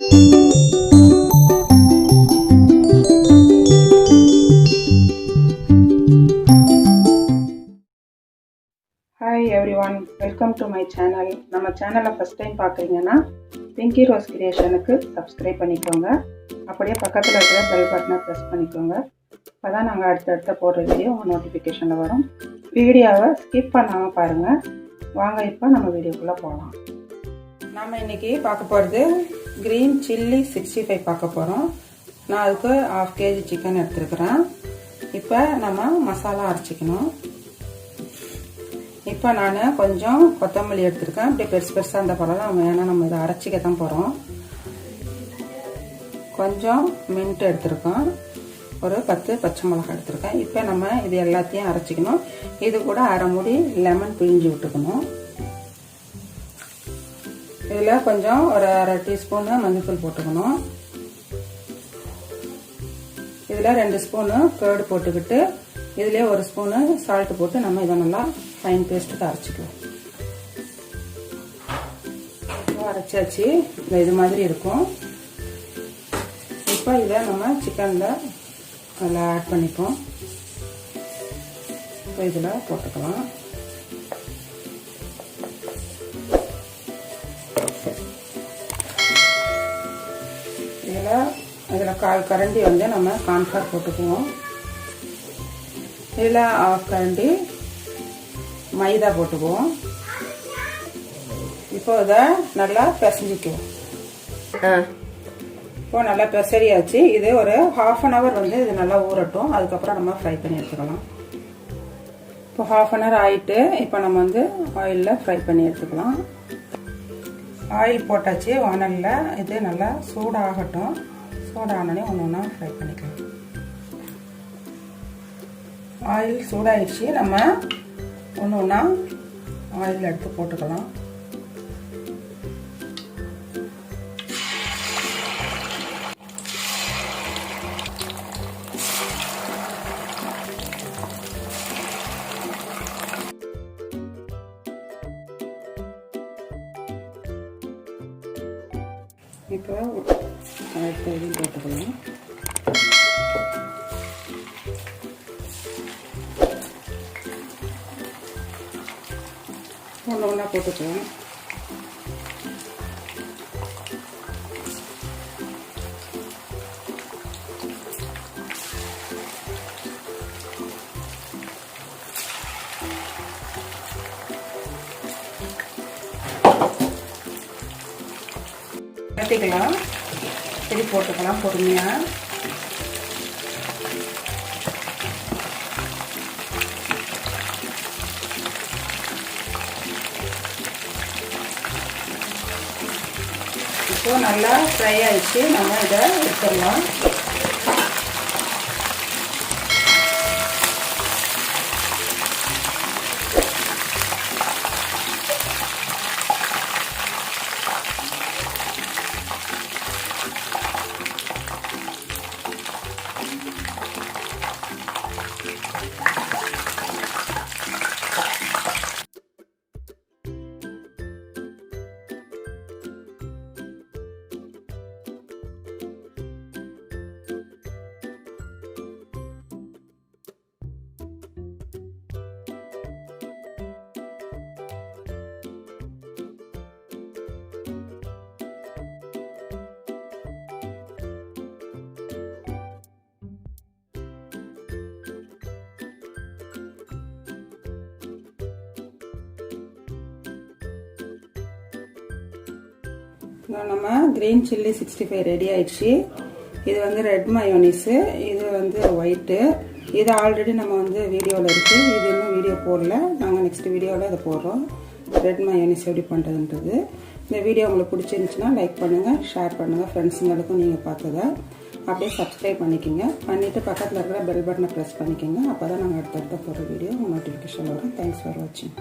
Hi everyone, welcome to my channel. நம்ம சேனலை first time பார்க்குறீங்கன்னா பிங்கி ரோஸ் கிரியேஷனுக்கு சப்ஸ்கிரைப் பண்ணிக்கோங்க. அப்படியே பக்கத்தில் இருக்கிற பெல் பட்டனை ப்ரெஸ் பண்ணிக்கோங்க. அப்போ தான் நாங்கள் அடுத்தடுத்த போடுற வீடியோ உங்கள் நோட்டிஃபிகேஷனில் வரும். வீடியோவை ஸ்கிப் பண்ணாமல் பாருங்கள். வாங்க இப்போ நம்ம வீடியோக்குள்ளே போகலாம். நம்ம இன்றைக்கி பார்க்க போகிறது க்ரீன் சில்லி 65 பார்க்க போகிறோம். நான் அதுக்கு 1/2 kg சிக்கன் எடுத்துருக்குறேன். இப்போ நம்ம மசாலா அரைச்சிக்கணும். இப்போ நான் கொஞ்சம் கொத்தமல்லி எடுத்துருக்கேன். இப்படி பெருசு பெருசாக அந்த பழம் வேணால் நம்ம இதை அரைச்சிக்க தான் போகிறோம். கொஞ்சம் மின்ட் எடுத்துருக்கோம். ஒரு 10 பச்சை மிளகாய் எடுத்துருக்கேன். இப்போ நம்ம இது எல்லாத்தையும் அரைச்சிக்கணும். இது கூட அரை மூடி லெமன் பிழிஞ்சு விட்டுக்கணும். இதில் கொஞ்சம் ஒரு அரை டீஸ்பூனு மஞ்சள்தூள் போட்டுக்கணும். இதில் 2 ஸ்பூனு கேர்டு போட்டுக்கிட்டு இதுலேயே 1 ஸ்பூனு சால்ட்டு போட்டு நம்ம இதை நல்லா ஃபைன் பேஸ்ட்டுக்கு அரைச்சிக்கலாம். அரைச்சாச்சு. இது மாதிரி இருக்கும். இப்போ இதை நம்ம சிக்கனில் அதில் ஆட் பண்ணிப்போம். இப்போ இதில் போட்டுக்கலாம். இதில் 1/4 கரண்டி வந்து நம்ம கார்ன்ஃப்ளவர் போட்டுக்குவோம். இதில் 1/2 கரண்டி மைதா போட்டுக்குவோம். இப்போ இதை நல்லா பிசைஞ்சிக்குவோம். இப்போ நல்லா பிசறியாச்சு. இது ஒரு 1/2 hour வந்து இது நல்லா ஊறட்டும். அதுக்கப்புறம் நம்ம ஃப்ரை பண்ணி எடுத்துக்கலாம். இப்போ 1/2 hour ஆயிட்டு இப்போ நம்ம வந்து ஆயிலில் ஃப்ரை பண்ணி எடுத்துக்கலாம். ஆயில் போட்டாச்சு வானலில். இது நல்லா சூடாகட்டும். சூடானே ஒன்று ஒன்றா ஃப்ரை பண்ணிக்கலாம். ஆயில் சூடாயிடுச்சு. நம்ம ஒன்று ஒன்றா ஆயில் எடுத்து போட்டுக்கலாம். இப்போ அடுத்த இதையும் போட்டுக்கலாம். ஒன்று ஒன்றா போட்டுக்கலாம். கட்டிக்கலாம். சரி போட்டுக்கலாம் பொறுமையாக. இப்போ நல்லா ஃப்ரை ஆயிடுச்சு. நம்ம இதை எடுத்துடலாம். நம்ம கிரீன் சில்லி 65 ரெடி ஆயிடுச்சு. இது வந்து ரெட் மயோனீஸு, இது வந்து ஒயிட்டு. இது ஆல்ரெடி நம்ம வந்து வீடியோவில் இருக்குது. இது இன்னும் வீடியோ போடல. நாங்கள் நெக்ஸ்ட் வீடியோவில் இதை போடுறோம். ரெட் மயோனீஸ் எப்படி பண்ணுறதுன்றது. இந்த வீடியோ உங்களுக்கு பிடிச்சிருந்துச்சுன்னா லைக் பண்ணுங்கள், ஷேர் பண்ணுங்கள். ஃப்ரெண்ட்ஸுங்களுக்கும் நீங்கள் பார்த்ததை அப்படியே சப்ஸ்கிரைப் பண்ணிக்கோங்க. பண்ணிவிட்டு பக்கத்தில் இருக்கிற பெல் பட்டனை ப்ரெஸ் பண்ணிக்கோங்க. அப்போ தான் நாங்கள் அடுத்தடுத்த போடுற வீடியோ உங்கள் நோட்டிஃபிகேஷன் வரும். தேங்க்ஸ் ஃபார் வாட்சிங்.